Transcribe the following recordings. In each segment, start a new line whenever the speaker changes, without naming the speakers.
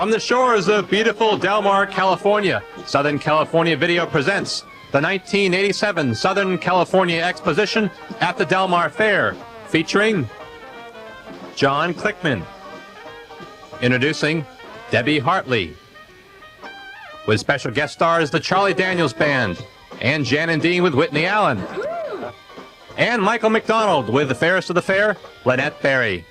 From the shores of beautiful Del Mar, California, Southern California Video presents the 1987 Southern California Exposition at the Del Mar Fair, featuring John Klickman. Introducing Debbie Hartley. With special guest stars the Charlie Daniels Band, and Jan and Dean with Whitney Allen. And Michael McDonald with the fairest of the fair, Lynette Berry.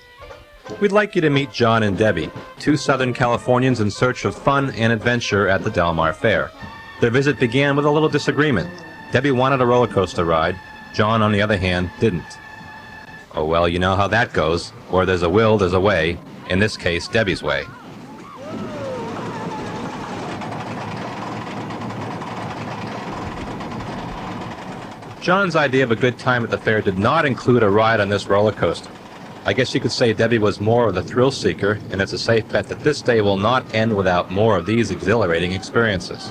We'd like you to meet John and Debbie, two Southern Californians in search of fun and adventure at the Del Mar Fair. Their visit began with a little disagreement. Debbie wanted a roller coaster ride. John, on the other hand, didn't. Oh well, you know how that goes. Where there's a will, there's a way. In this case, Debbie's way. John's idea of a good time at the fair did not include a ride on this roller coaster. I guess you could say Debbie was more of the thrill seeker, and it's a safe bet that this day will not end without more of these exhilarating experiences.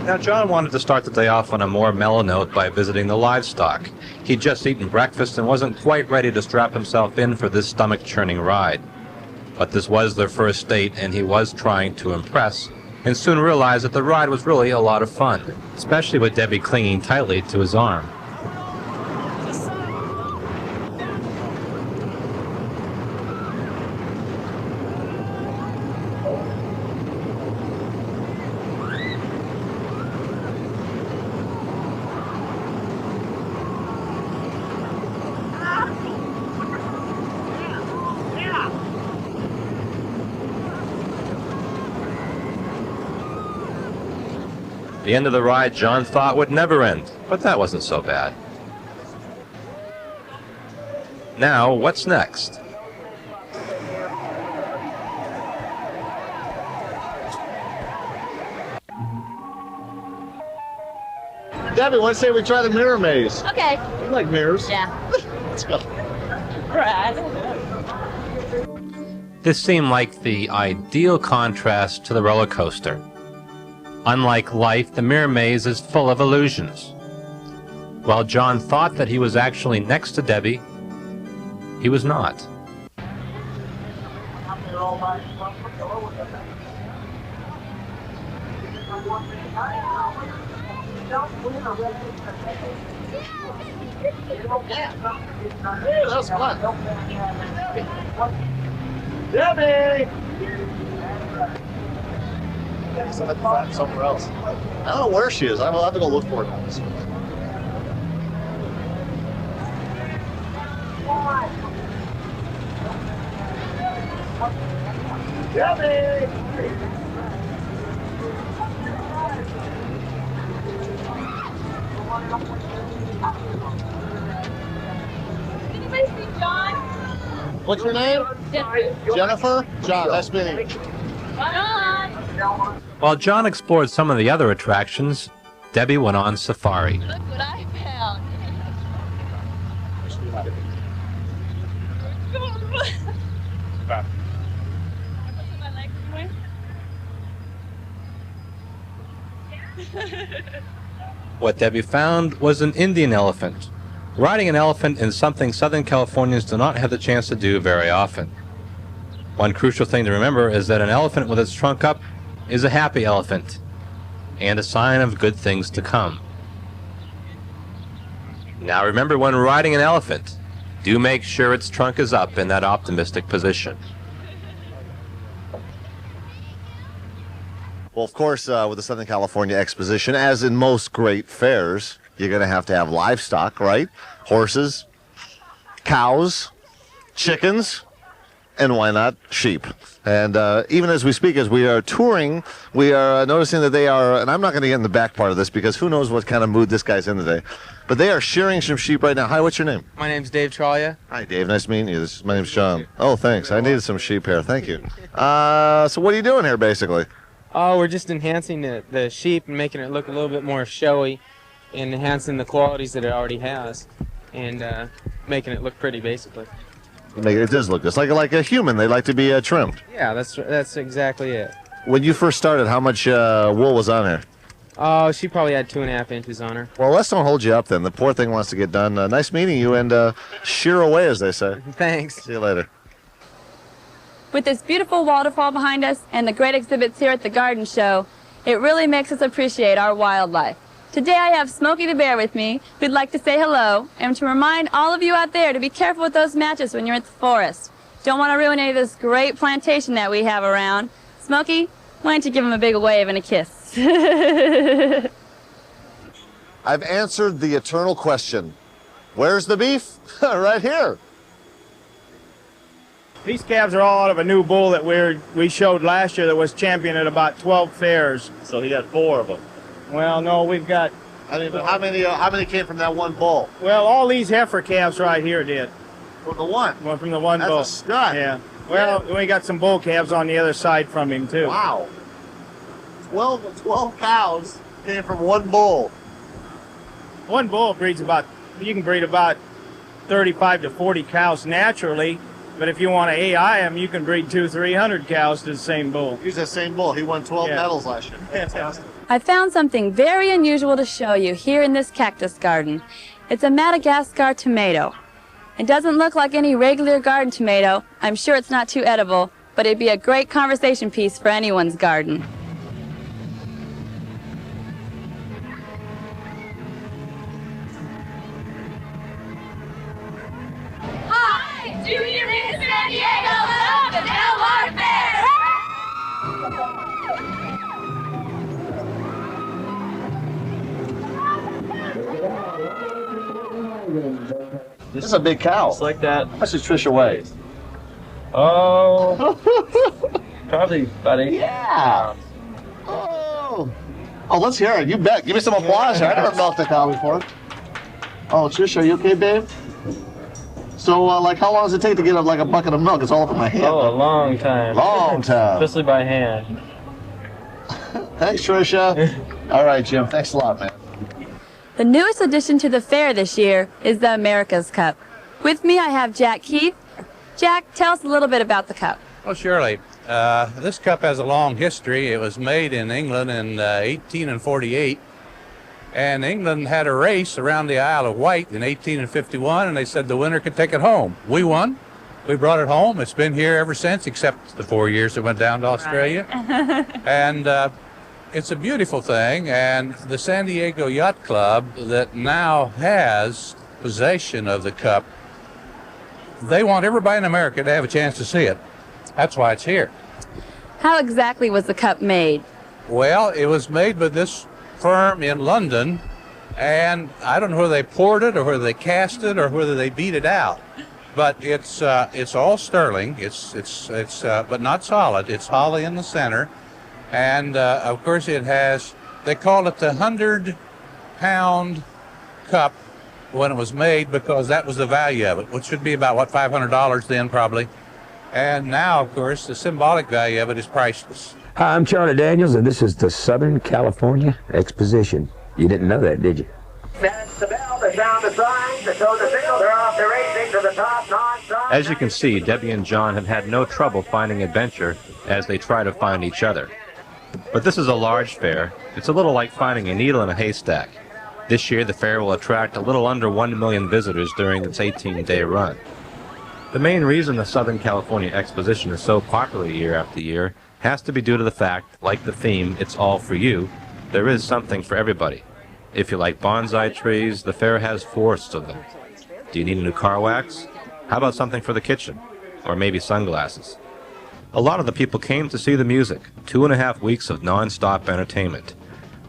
Now, John wanted to start the day off on a more mellow note by visiting the livestock. He'd just eaten breakfast and wasn't quite ready to strap himself in for this stomach-churning ride. But this was their first date, and he was trying to impress, and soon realized that the ride was really a lot of fun, especially with Debbie clinging tightly to his arm. The end of the ride John thought would never end, but that wasn't so bad. Now, what's next?
Debbie, want to say we try the mirror maze?
Okay.
You like mirrors?
Yeah.
Let's go.
Right.
This seemed like the ideal contrast to the roller coaster. Unlike life, the mirror maze is full of illusions. While John thought that he was actually next to Debbie, he was not.
That was fun. Debbie! So I have to find somewhere else. I don't know where she is. I'll have to go look for her. Debbie!
Anybody see John?
What's your name?
Jennifer.
Jennifer? John, nice meeting you.
John!
While John explored some of the other attractions, Debbie went on safari.
Look what I found.
What Debbie found was an Indian elephant. Riding an elephant is something Southern Californians do not have the chance to do very often. One crucial thing to remember is that an elephant with its trunk up is a happy elephant, and a sign of good things to come. Now remember, when riding an elephant, do make sure its trunk is up in that optimistic position.
Well, of course, with the Southern California Exposition, as in most great fairs, you're going to have livestock, right? Horses, cows, chickens, and why not sheep? And even as we speak, as we are touring, we are noticing that they are, and I'm not going to get in the back part of this because who knows what kind of mood this guy's in today, but they are shearing some sheep right now. Hi, what's your name?
My name's Dave Tralia.
Hi, Dave. Nice meeting you. My name's John. Oh, thanks. I needed some sheep hair. Thank you. So what are you doing here, basically?
Oh, we're just enhancing the sheep and making it look a little bit more showy and enhancing the qualities that it already has and making it look pretty, basically.
It does look just like a human. They like to be trimmed.
Yeah, that's exactly it.
When you first started, how much wool was on there?
Oh, she probably had 2.5 inches on her.
Well, let's don't hold you up then. The poor thing wants to get done. Nice meeting you, and shear away, as they say.
Thanks.
See you later.
With this beautiful waterfall behind us and the great exhibits here at the garden show, it really makes us appreciate our wildlife. Today I have Smokey the Bear with me, who'd like to say hello, and to remind all of you out there to be careful with those matches when you're at the forest. Don't want to ruin any of this great plantation that we have around. Smokey, why don't you give him a big wave and a kiss?
I've answered the eternal question. Where's the beef? Right here.
These calves are all out of a new bull that we showed last year that was champion at about 12 fairs.
So he got 4 of them.
Well, no, we've got,
I mean, but how many came from that one bull?
well, all these heifer calves right here did.
From the one.
Well, from the one
That's
bull.
a stud.
Yeah. Well, we got some bull calves on the other side from him, too.
Wow. 12 cows came from one bull.
One bull breeds you can breed about 35 to 40 cows naturally, but if you want to AI them, you can breed 200-300 cows to the same bull.
He's the same bull. He won 12
Yeah.
medals last year. Fantastic.
I found something very unusual to show you here in this cactus garden. It's a Madagascar tomato. It doesn't look like any regular garden tomato. I'm sure it's not too edible, but it'd be a great conversation piece for anyone's garden. Hi, Junior in San Diego, love and Del Mar Fair.
This is a big cow.
Just like that.
How much does Trisha weigh?
Oh, probably about 8
Yeah. Oh. Oh, let's hear it. You bet. Give me some applause here. I never milked a cow before. Oh, Trisha, are you okay, babe? So, like, how long does it take to get like a bucket of milk? It's all up in my hand.
Oh, a long time.
Long time.
Especially by hand.
Thanks, Trisha. All right, Jim. Thanks a lot, man.
The newest addition to the fair this year is the America's Cup. With me, I have Jack Keith. Jack, tell us a little bit about the cup.
Well, surely. This cup has a long history. It was made in England in 1848. And England had a race around the Isle of Wight in 1851, and they said the winner could take it home. We won. We brought it home. It's been here ever since, except the 4 years it went down to Australia. And it's a beautiful thing, and the San Diego Yacht Club that now has possession of the cup, they want everybody in America to have a chance to see it. That's why it's here.
How exactly was the cup made?
Well, it was made by this firm in London, and I don't know whether they poured it or whether they cast it or whether they beat it out. But it's all sterling. It's but not solid. It's hollow in the center. And, of course, it has, they call it the 100-pound cup when it was made because that was the value of it, which would be about, what, $500 then probably. And now, of course, the symbolic value of it is priceless.
Hi, I'm Charlie Daniels, and this is the Southern California Exposition. You didn't know that, did you?
That's the bell, the sound the signs, the tone the signal, they're off, they're racing to the top, non-stop.
As you can see, Debbie and John have had no trouble finding adventure as they try to find each other. But this is a large fair. It's a little like finding a needle in a haystack. This year, the fair will attract a little under 1 million visitors during its 18-day run. The main reason the Southern California Exposition is so popular year after year has to be due to the fact, like the theme, It's All For You, there is something for everybody. If you like bonsai trees, the fair has forests of them. Do you need a new car wax? How about something for the kitchen? Or maybe sunglasses? A lot of the people came to see the music, 2.5 weeks of non-stop entertainment.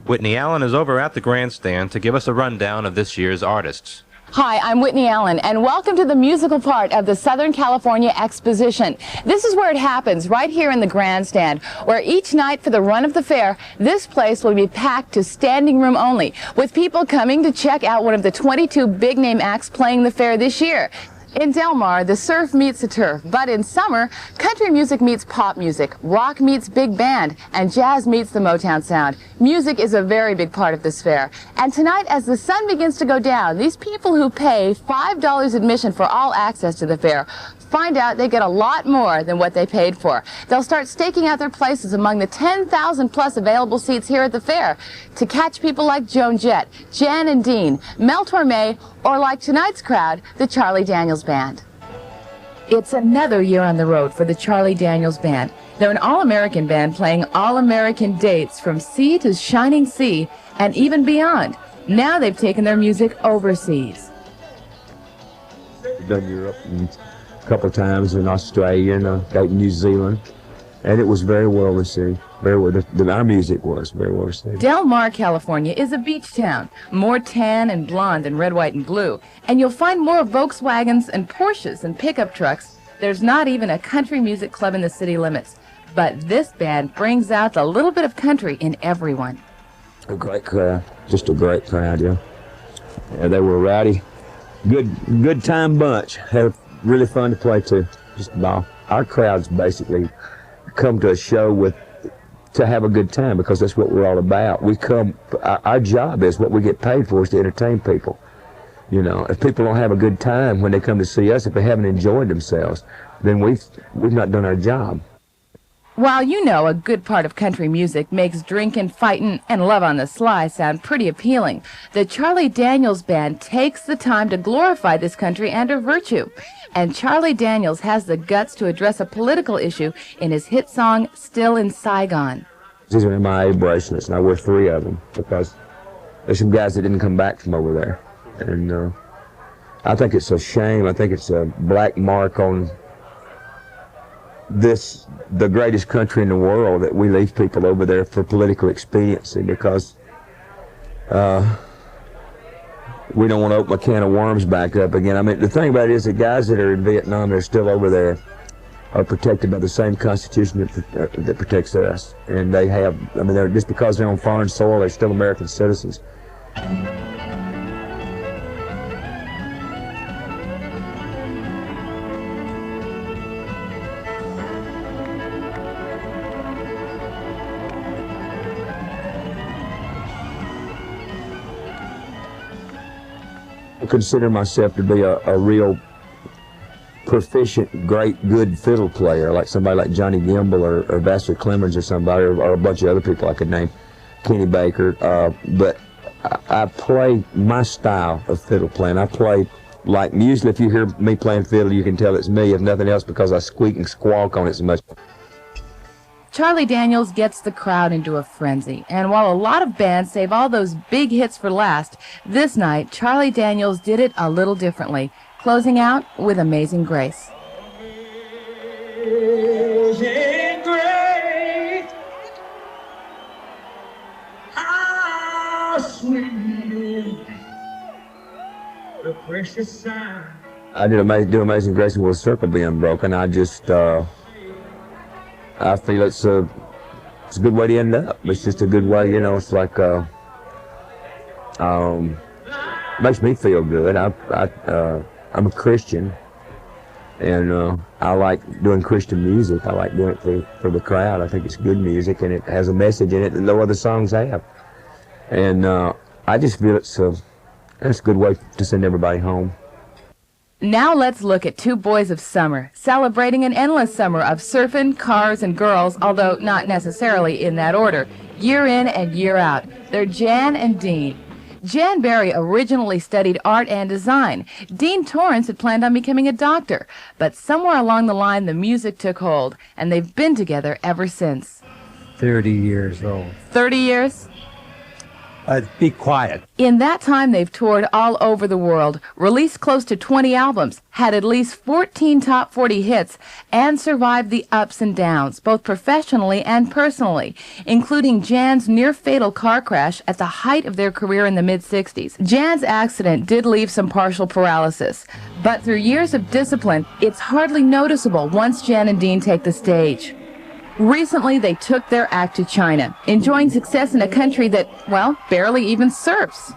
Whitney Allen is over at the grandstand to give us a rundown of this year's artists.
Hi, I'm Whitney Allen, and welcome to the musical part of the Southern California Exposition. This is where it happens, right here in the grandstand, where each night for the run of the fair, this place will be packed to standing room only, with people coming to check out one of the 22 big-name acts playing the fair this year. In Del Mar, the surf meets the turf, but in summer, country music meets pop music, rock meets big band, and jazz meets the Motown sound. Music is a very big part of this fair. And tonight, as the sun begins to go down, these people who pay $5 admission for all access to the fair find out they get a lot more than what they paid for. They'll start staking out their places among the 10,000 plus available seats here at the fair to catch people like Joan Jett, Jan and Dean, Mel Torme, or like tonight's crowd, the Charlie Daniels Band. It's another year on the road for the Charlie Daniels Band. They're an all-American band playing all-American dates from sea to shining sea and even beyond. Now they've taken their music overseas.
We've done Europe and a couple of times in Australia and New Zealand, and it was very well received. Our music was very well received.
Del Mar, California is a beach town, more tan and blonde than red, white, and blue, and you'll find more Volkswagens and Porsches and pickup trucks. There's not even a country music club in the city limits, but this band brings out the little bit of country in everyone.
A great crowd, just a great crowd, yeah. They were rowdy, good time bunch. Had really fun to play to. Just about our crowds basically come to a show to have a good time, because that's what we're all about. Our job is, what we get paid for is to entertain people. You know, if people don't have a good time when they come to see us, if they haven't enjoyed themselves, then we've not done our job.
While you know a good part of country music makes drinking, fighting, and love on the sly sound pretty appealing, the Charlie Daniels Band takes the time to glorify this country and her virtue. And Charlie Daniels has the guts to address a political issue in his hit song, Still in Saigon.
These are MIA bracelets, and I wear 3 of them because there's some guys that didn't come back from over there. And I think it's a shame. I think it's a black mark on the greatest country in the world, that we leave people over there for political expediency, because we don't want to open a can of worms back up again. I mean, the thing about it is, the guys that are in Vietnam that are still over there are protected by the same Constitution that protects us. And they have, I mean, just because they're on foreign soil, they're still American citizens. I consider myself to be a real proficient, great, good fiddle player, like somebody like Johnny Gimbel or Vassar Clemens or somebody, or a bunch of other people I could name, Kenny Baker. But I play my style of fiddle playing. I play like, usually if you hear me playing fiddle, you can tell it's me, if nothing else, because I squeak and squawk on it so much.
Charlie Daniels gets the crowd into a frenzy, and while a lot of bands save all those big hits for last, this night Charlie Daniels did it a little differently, closing out with Amazing Grace.
Amazing grace, how sweet the precious sound.
I do Amazing Grace with a circle being broken. I feel it's a good way to end up. It's just a good way, you know. It's like makes me feel good. I'm a Christian, and I like doing Christian music. I like doing it for the crowd. I think it's good music, and it has a message in it that no other songs have. And I just feel it's a good way to send everybody home.
Now let's look at two boys of summer, celebrating an endless summer of surfing, cars, and girls, although not necessarily in that order, year in and year out. They're Jan and Dean. Jan Berry originally studied art and design. Dean Torrance had planned on becoming a doctor, but somewhere along the line the music took hold, and they've been together ever since.
30 years old.
30 years?
Be quiet.
In that time, they've toured all over the world, released close to 20 albums, had at least 14 top 40 hits, and survived the ups and downs, both professionally and personally, including Jan's near-fatal car crash at the height of their career in the mid-60s. Jan's accident did leave some partial paralysis, but through years of discipline, it's hardly noticeable once Jan and Dean take the stage. Recently, they took their act to China, enjoying success in a country that, well, barely even surfs.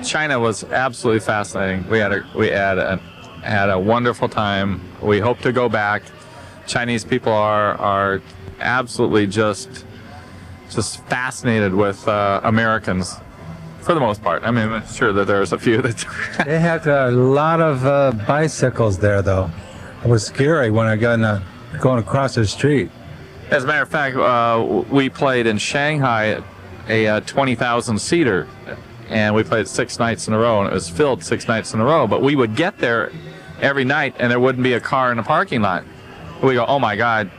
China was absolutely fascinating. We had a wonderful time. We hope to go back. Chinese people are absolutely just fascinated with Americans, for the most part. I mean, I'm sure that there's a few that.
They have a lot of bicycles there, though. It was scary when I got going across the street.
As a matter of fact, we played in Shanghai a 20,000 seater, and we played 6 nights in a row, and it was filled 6 nights in a row. But we would get there every night, and there wouldn't be a car in the parking lot. We go, oh my God,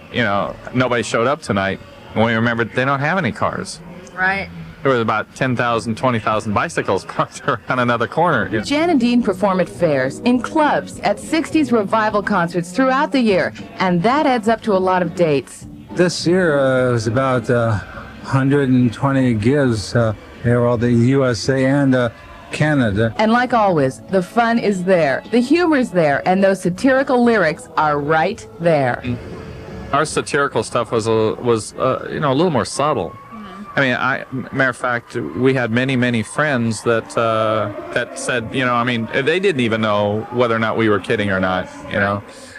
nobody showed up tonight. And we remembered they don't have any cars.
Right.
There was about 10,000, 20,000 bicycles parked around another corner.
Jan and Dean perform at fairs, in clubs, at 60s revival concerts throughout the year, and that adds up to a lot of dates.
This year was about 120 gigs here, all the USA and Canada.
And like always, the fun is there, the humor's there, and those satirical lyrics are right there.
Our satirical stuff was a little more subtle. I mean, matter of fact, we had many friends that said, they didn't even know whether or not we were kidding or not,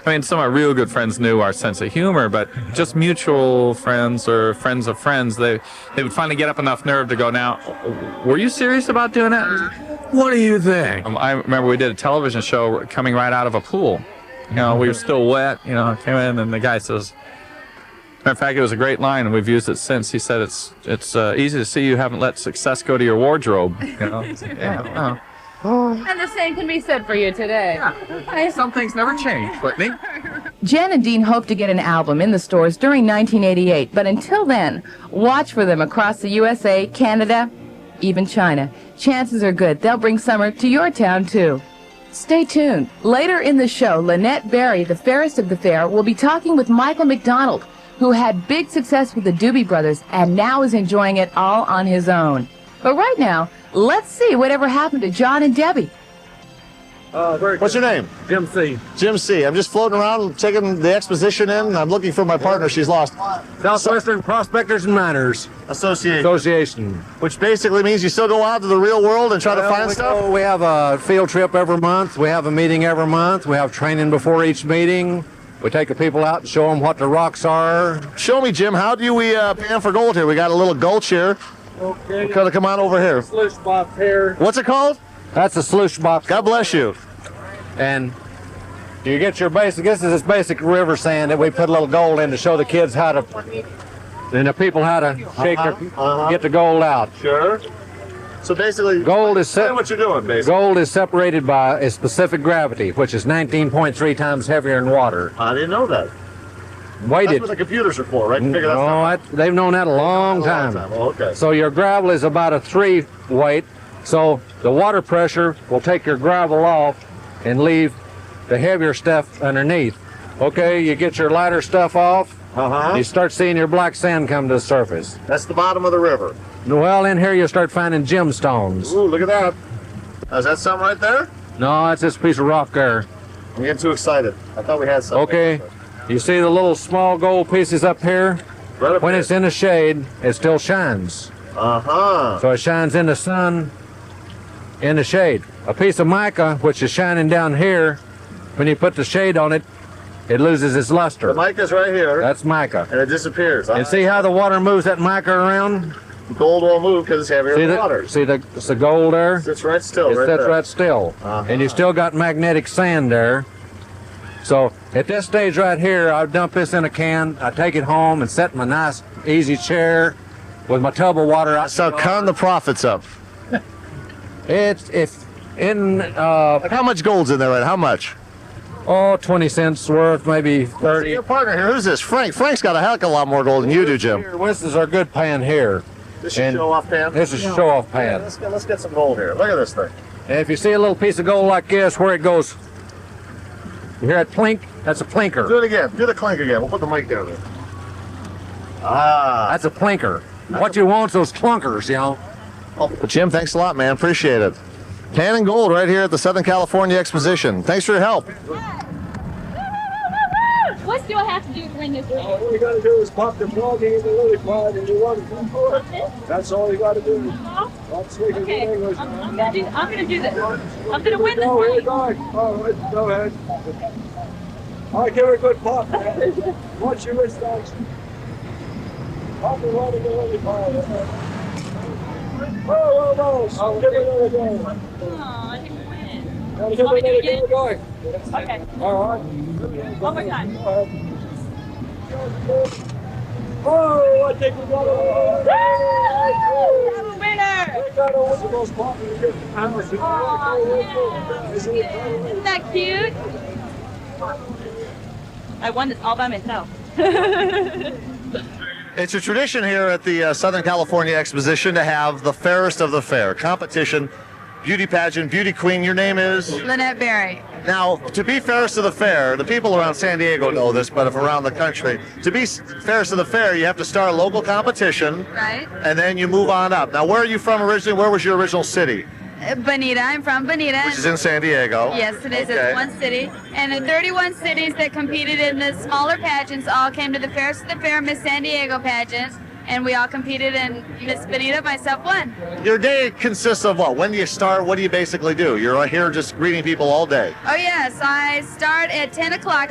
I mean, some of our real good friends knew our sense of humor, but just mutual friends or friends of friends, they would finally get up enough nerve to go, now, were you serious about doing that? What do you think? I remember we did a television show coming right out of a pool. We were still wet, came in, and the guy says, matter of fact, it was a great line, and we've used it since. He said, it's easy to see you haven't let success go to your wardrobe. Yeah.
And the same can be said for you today.
Yeah. Some things never change, Whitney.
Jan and Dean hope to get an album in the stores during 1988, but until then, watch for them across the USA, Canada, even China. Chances are good they'll bring summer to your town, too. Stay tuned. Later in the show, Lynette Barry, the fairest of the fair, will be talking with Michael McDonald, who had big success with the Doobie Brothers and now is enjoying it all on his own. But right now, let's see whatever happened to John and Debbie.
What's your name?
Jim C.
Jim C. I'm just floating around, taking the exposition in. I'm looking for my partner. She's lost.
Southwestern Prospectors and Miners
Association. Which basically means you still go out to the real world and try to find stuff?
We have a field trip every month. We have a meeting every month. We have training before each meeting. We take the people out and show them what the rocks are.
Show me, Jim. How do we pan for gold here? We got a little gulch here.
Okay.
Come on over here.
Sluice box here.
What's it called?
That's a sluice box.
God bless you.
And you get your basic, this is this basic river sand that we put a little gold in to show the kids how to, and the people how to shake get the gold out.
Sure. So basically,
gold is
what you're doing, basically.
Gold is separated by a specific gravity, which is 19.3 times heavier than water.
I didn't know that.
Weighted.
That's what the computers are for, right? To figure that stuff out.
They've known that a long time.
Oh, okay.
So your gravel is about a 3 weight. So the water pressure will take your gravel off and leave the heavier stuff underneath. Okay, you get your lighter stuff off. You start seeing your black sand come to the surface.
That's the bottom of the river.
Well, in here you start finding gemstones.
Ooh, look at that. Is that something right there?
No, that's this piece of rock there.
I'm getting too excited. I thought we had something.
Okay, you see the little small gold pieces up here?
Right up
when
here.
It's in the shade, it still shines. So it shines in the sun, in the shade. A piece of mica, which is shining down here, when you put the shade on it, it loses its luster.
The mica's right here.
That's mica.
And it disappears.
And see how the water moves that mica around?
The gold won't move because it's heavier than water.
See the gold there?
It sits right still.
It sits right still. And you still got magnetic sand there. So at this stage right here, I dump this in a can, I take it home and set in my nice easy chair with my tub of water out.
So count the profits up. How much gold's in there, right? How much?
Oh, 20 cents worth, maybe 30.
Your partner here, who's this? Frank. Frank's got a heck of a lot more gold than you do, Jim.
This is our good pan here.
This is show-off pan?
This is show-off pan.
Let's get some gold here. Look at this thing.
And if you see a little piece of gold like this, where it goes, you hear it plink? That's a plinker.
Do it again. Do the clink again. We'll put the mic down there.
That's a plinker. What you want's those clunkers, you know.
Well, Jim, thanks a lot, man. Appreciate it. Pan and gold right here at the Southern California Exposition. Thanks for your help.
What else do I have to do to win this race?
All you gotta do is pop the froggy in the lily pad and you won. That's all you gotta do. Not speaking
Okay,
good English.
I'm gonna do this. I'm gonna win this
Go
race.
ahead, all right, go ahead. All right, give her a good pop, man. Watch your wrist action. Pop the rod in the lily pad. Whoa. Give it another go.
Oh, I didn't win.
Gotta give it another go.
Okay.
All right.
One more time.
Go ahead. Oh, I think we got it.
I'm a winner.
We got it. What's the most popular gift?
Isn't that cute? I won this all by myself.
It's a tradition here at the Southern California Exposition to have the fairest of the fair competition, beauty pageant, beauty queen. Your name is?
Lynette Berry.
Now, to be fairest of the fair, the people around San Diego know this, but if around the country, to be fairest of the fair, you have to start a local competition,
Right.
and then you move on up. Now, where are you from originally? Where was your original city?
Bonita. I'm from Bonita.
Which is in San Diego.
Yes, it is.
Okay.
It's one city. And the 31 cities that competed in the smaller pageants all came to the Fairest of the Fair Miss San Diego pageant. And we all competed, and Miss Bonita, myself, won.
Your day consists of what? When do you start? What do you basically do? You're here just greeting people all day.
Oh, yes. I start at 10 o'clock.